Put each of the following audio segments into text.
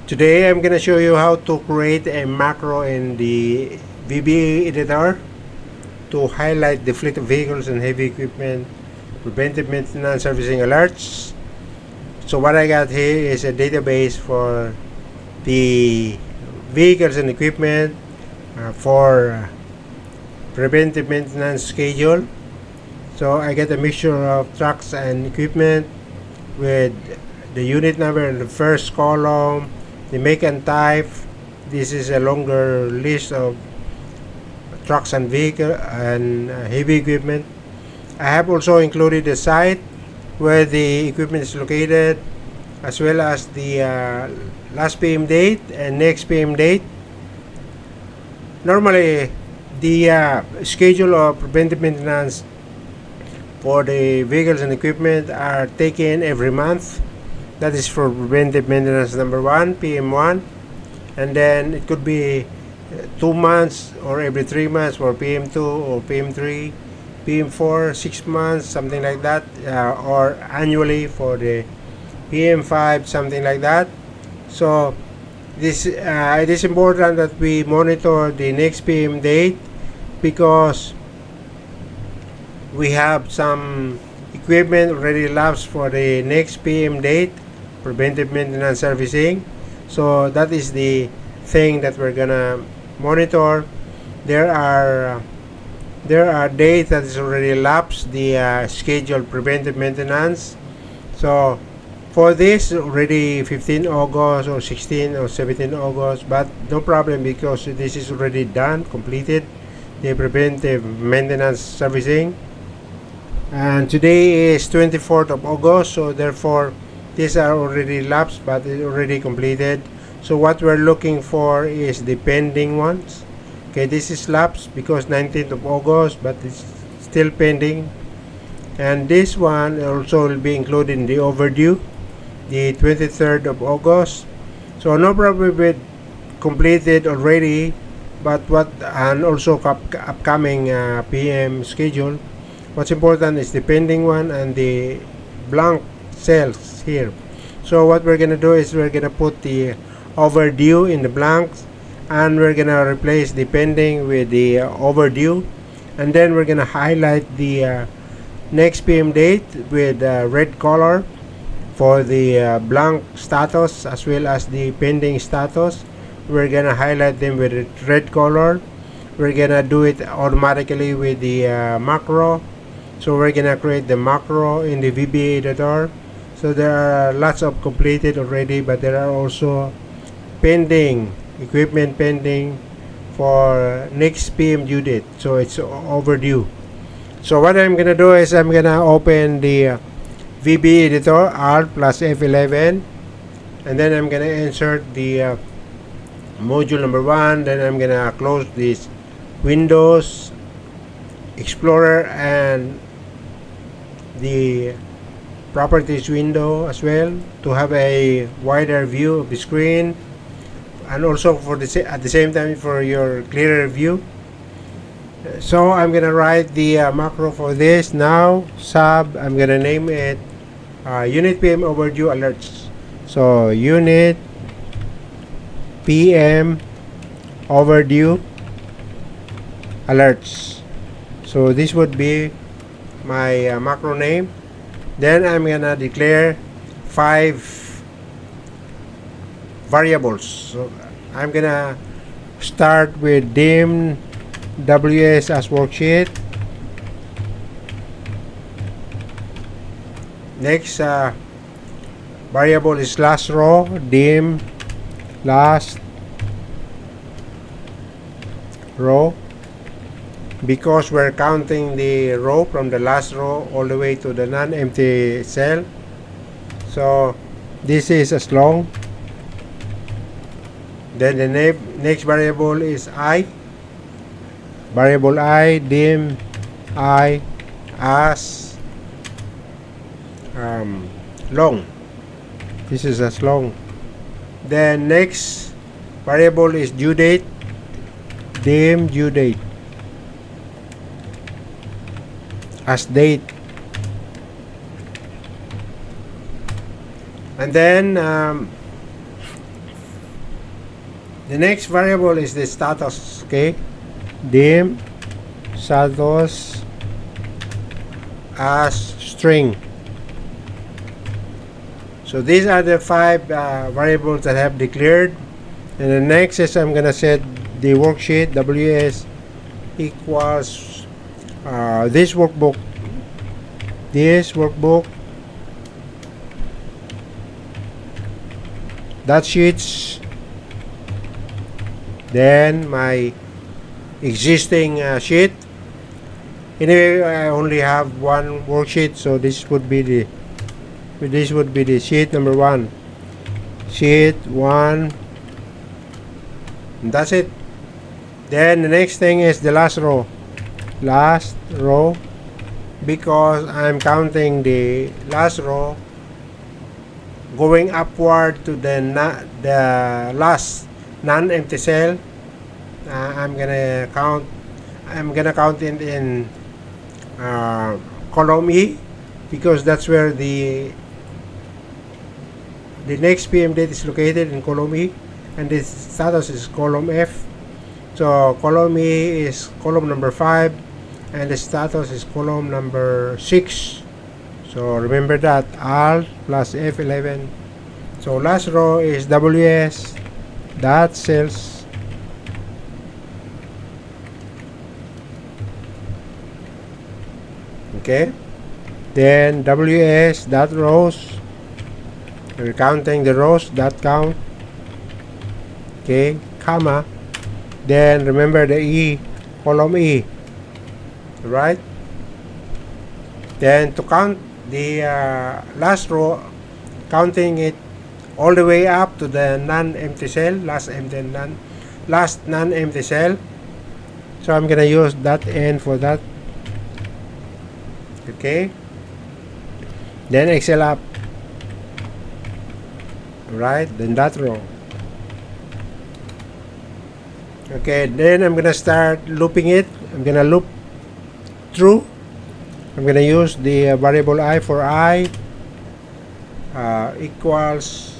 Today I'm gonna show you how to create a macro in the VBA editor to highlight the fleet of vehicles and heavy equipment, preventive maintenance, servicing alerts. So what I got here is a database for the vehicles and equipment for preventive maintenance schedule. So I get a mixture of trucks and equipment with the unit number in the first column, the make and type. This is a longer list of trucks and vehicle and heavy equipment. I have also included the site where the equipment is located, as well as the last PM date and next PM date. Normally, the schedule of preventive maintenance for the vehicles and equipment are taken every month. That is for preventive maintenance number 1, PM1, and then it could be 2 months or every 3 months for PM2 or PM3, PM4, 6 months, something like that, or annually for the PM5, something like that. So this it is important that we monitor the next PM date, because we have some equipment already lapsed for the next PM date, preventive maintenance servicing. So that is the thing that we're gonna monitor. There are dates that is already lapsed the scheduled preventive maintenance. So for this, already 15 August or 16 or 17 August, but no problem because this is already done, completed, the preventive maintenance servicing. And today is 24th of August, so therefore these are already lapsed but already completed. So what we're looking for is the pending ones. Okay, this is lapsed because 19th of August, but it's still pending. And this one also will be included in the overdue, the 23rd of August. So no problem with completed already, but and also upcoming PM schedule. What's important is the pending one and the blank cells here. So what we're gonna do is we're gonna put the overdue in the blanks, and we're gonna replace the pending with the overdue, and then we're gonna highlight the next PM date with red color for the blank status, as well as the pending status. We're gonna highlight them with red color. We're gonna do it automatically with the macro. So we're gonna create the macro in the VBA editor. So there are lots of completed already, but there are also pending, equipment pending for next PM due date. So it's overdue. So what I'm gonna do is I'm gonna open the VBA editor, Alt plus F11, and then I'm gonna insert the module number 1. Then I'm gonna close this Windows Explorer and the properties window as well, to have a wider view of the screen, and also for at the same time for your clearer view. So I'm gonna write the macro for this now. I'm gonna name it unit PM overdue alerts. So unit PM overdue alerts. So this would be my macro name. Then I'm gonna declare 5 variables. So I'm gonna start with dim ws as worksheet. Next variable is last row, dim last row, because we're counting the row from the last row all the way to the non-empty cell. So this is as long. Then the next variable is I. Variable I, dim I as long. This is as long. Then next variable is due date, dim due date as date. And then The next variable is the status. Okay, dim status as string. So these are the 5 variables that I have declared. And the next is I'm gonna set the worksheet ws equals this workbook that sheets, then my existing sheet. Anyway, I only have one worksheet, so this would be the sheet number 1, sheet 1, and that's it. Then the next thing is the last row, because I'm counting the last row going upward to the last non-empty cell. I'm gonna count in column E, because that's where the next PM date is located, in column E, and the status is column F. So column E is column number 5, and the status is column number 6. So remember that, Alt plus F11. So last row is WS dot cells, okay. Then WS dot rows, we're counting the rows, dot count, okay, comma. Then remember the E, column E, right? Then to count the last row, counting it all the way up to the non-empty cell, last non-empty cell. So I'm gonna use that N for that, okay. Then Excel up, right? Then that row. Okay, then I'm gonna start looping it. I'm gonna loop through. I'm gonna use the variable I for I equals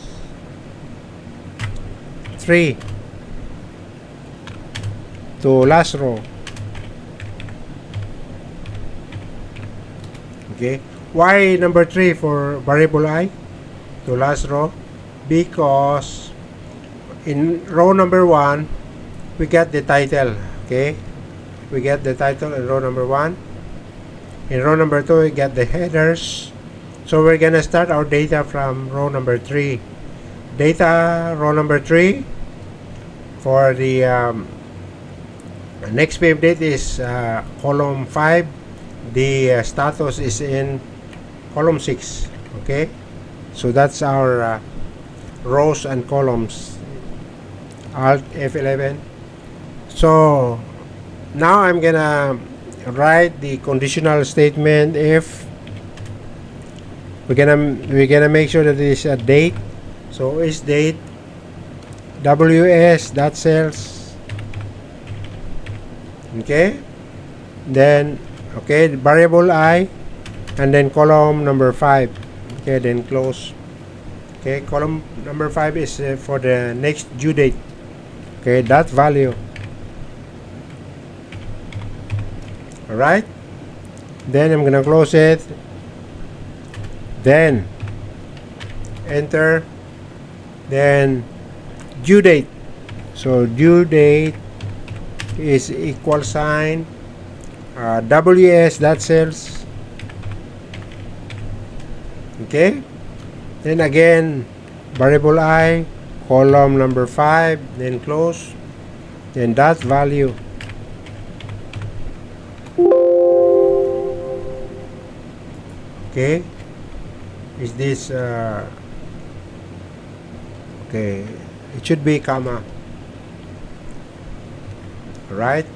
3 to last row. Okay, why number 3 for variable I to last row? Because in row number 1 we get the title, okay, we get the title in row number 1. In row number 2 we get the headers. So we're gonna start our data from row number 3. Data row number 3 for the next PM date is column 5. The status is in column 6, okay. So that's our rows and columns, Alt F11. So now I'm gonna write the conditional statement if we're gonna make sure that it is a date. So is date ws dot cells, okay. Then okay, the variable I, and then column number 5, okay. Then close. Okay, column number 5 is for the next due date, okay, that value. Alright, then I'm gonna close it, then enter, then due date. So due date is equal sign ws dot cells, okay. Then again variable I, column number 5, then close, then that value. Okay, is this okay, it should be comma, right?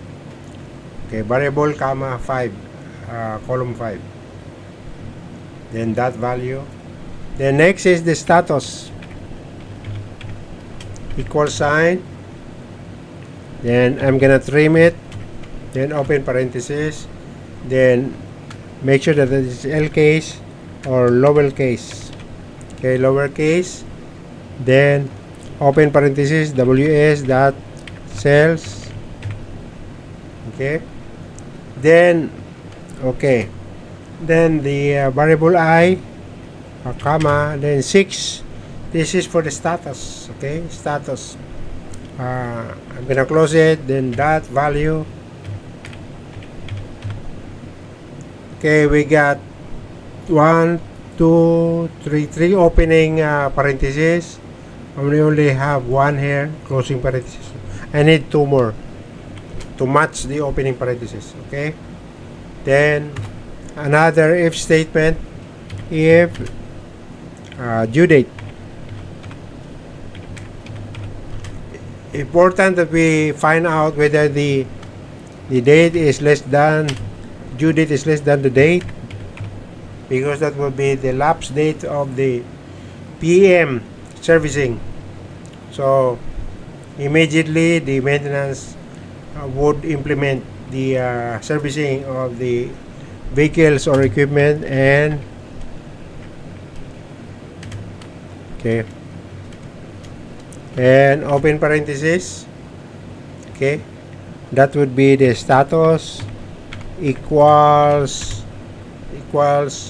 Okay, variable comma 5, column 5, then that value. Then next is the status, equal sign, then I'm gonna trim it, then open parenthesis, then make sure that it is L case or lowercase, okay, lowercase, then open parenthesis, ws dot cells. Okay, then then the variable I, comma, then 6, this is for the status. Okay, status. I'm gonna close it, then dot value. Okay, we got 1, 2, 3, 3 opening parentheses. We only have one here, closing parenthesis. I need 2 more to match the opening parenthesis. Okay, then another if statement, if due date. Important that we find out whether the date is less than, due date is less than the date, because that will be the lapse date of the PM servicing. So immediately the maintenance would implement the servicing of the vehicles or equipment, and okay, and open parenthesis. Okay, that would be the status equals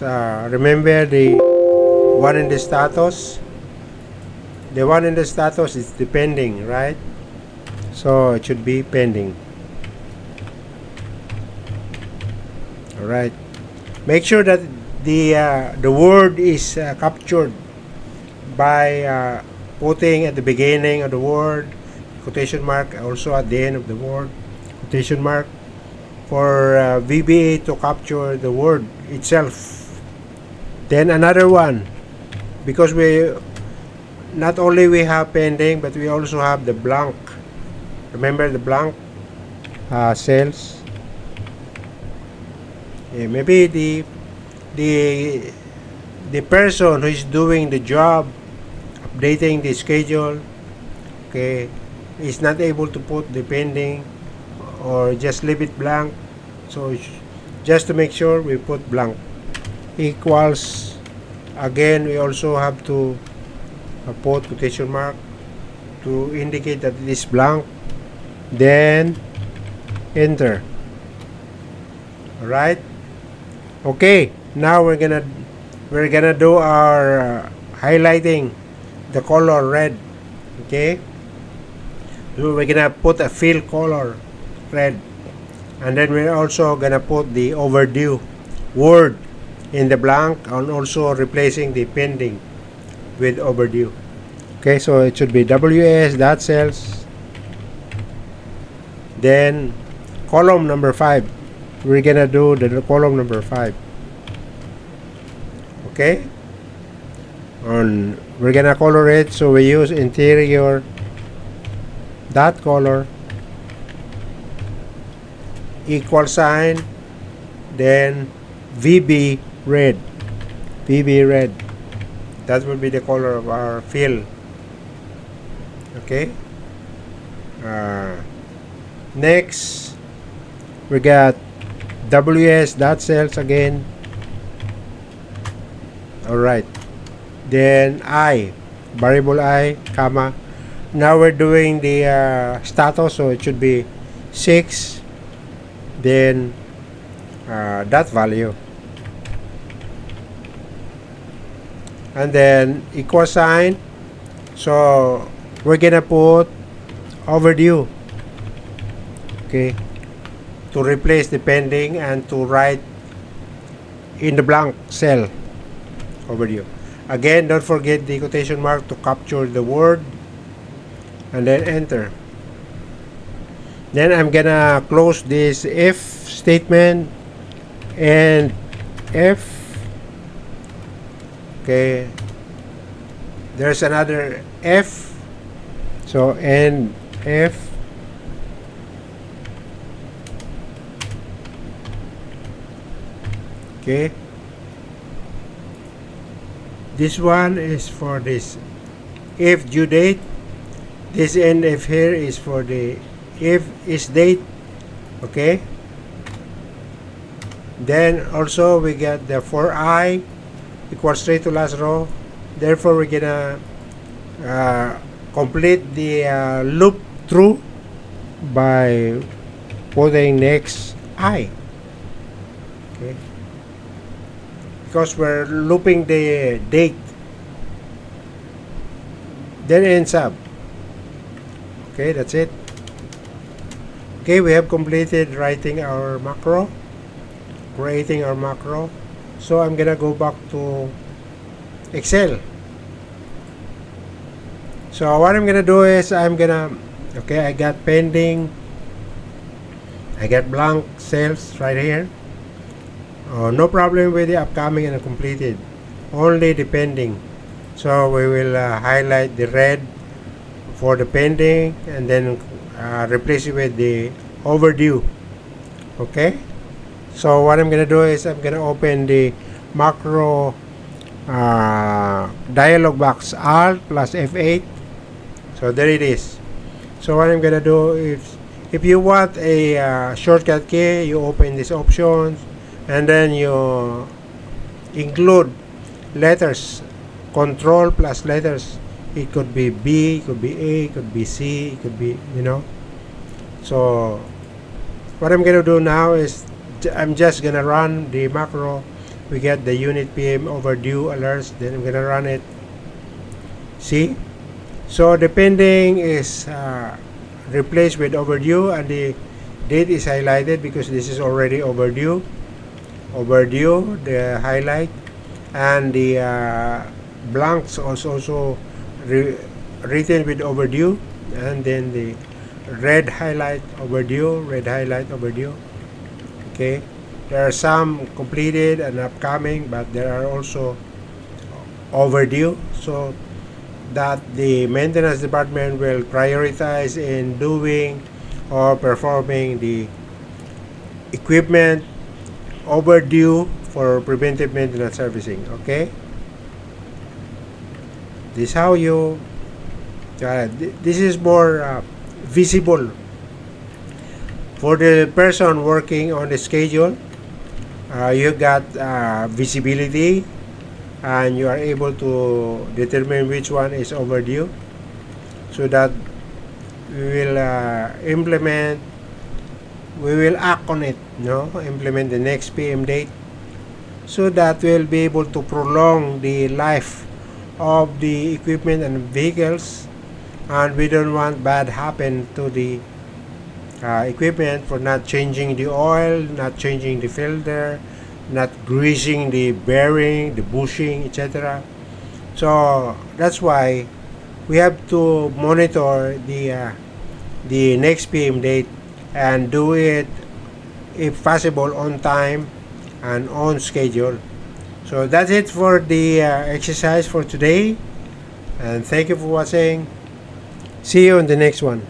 remember the one in the status, is the pending, right? So it should be pending. All right, make sure that the word is captured by putting at the beginning of the word quotation mark, also at the end of the word quotation mark, for VBA to capture the word itself. Then another one, because we not only we have pending, but we also have the blank. Remember the blank cells. Maybe the person who is doing the job, updating the schedule, okay, is not able to put the pending, or just leave it blank. So just to make sure, we put blank. Equals, again, we also have to put quotation mark to indicate that it is blank, then enter. Alright, okay, now we're gonna do our highlighting the color red. Okay, so we're gonna put a fill color red, and then we're also gonna put the overdue word in the blank, and also replacing the pending with overdue. Okay, so it should be ws dot cells, then column number 5. We're gonna do the column number 5. Okay, and we're gonna color it, so we use interior dot color equal sign, then VB red. That will be the color of our fill. Okay, next we got ws dot cells again. Alright, then I, variable I, comma. Now we're doing the status, so it should be 6, then dot value, and then equal sign. So we're gonna put overdue, okay, to replace the pending and to write in the blank cell overdue. Again, don't forget the quotation mark to capture the word, and then enter. Then I'm gonna close this if statement and if. Okay, there's another F, so and F. Okay, this one is for this if due date. This end if here is for the if is date. Okay, then also we get the for I equals straight to last row. Therefore we're gonna complete the loop through by putting next I. Okay, because we're looping the date, then ends up. Okay, that's it. Okay, we have completed writing our macro, creating our macro. So I'm gonna go back to Excel. So what I'm gonna do is I got pending, I got blank cells right here. No problem with the upcoming and completed, only the pending. So we will highlight the red for the pending and then replace it with the overdue. Okay, so what I'm gonna do is I'm gonna open the macro dialog box, Alt plus F8. So there it is. So what I'm gonna do is, if you want a shortcut key, you open these options and then you include letters, control plus letters. It could be B, it could be A, it could be C, it could be, So what I'm gonna do now is I'm just gonna run the macro. We get the unit PM overdue alerts, then I'm gonna run it. See? So the pending is replaced with overdue and the date is highlighted because this is already overdue, the highlight, and the blanks also written with overdue, and then the red highlight overdue. Okay, there are some completed and upcoming, but there are also overdue, so that the maintenance department will prioritize in doing or performing the equipment overdue for preventive maintenance servicing. Okay, this is how you this is more visible for the person working on the schedule. You got visibility and you are able to determine which one is overdue, so that we will act on it, implement the next PM date, so that we'll be able to prolong the life of the equipment and vehicles, and we don't want bad happen to the equipment for not changing the oil, not changing the filter, not greasing the bearing, the bushing, etc. So that's why we have to monitor the next PM date and do it, if possible, on time and on schedule. So that's it for the exercise for today, and thank you for watching. See you in the next one.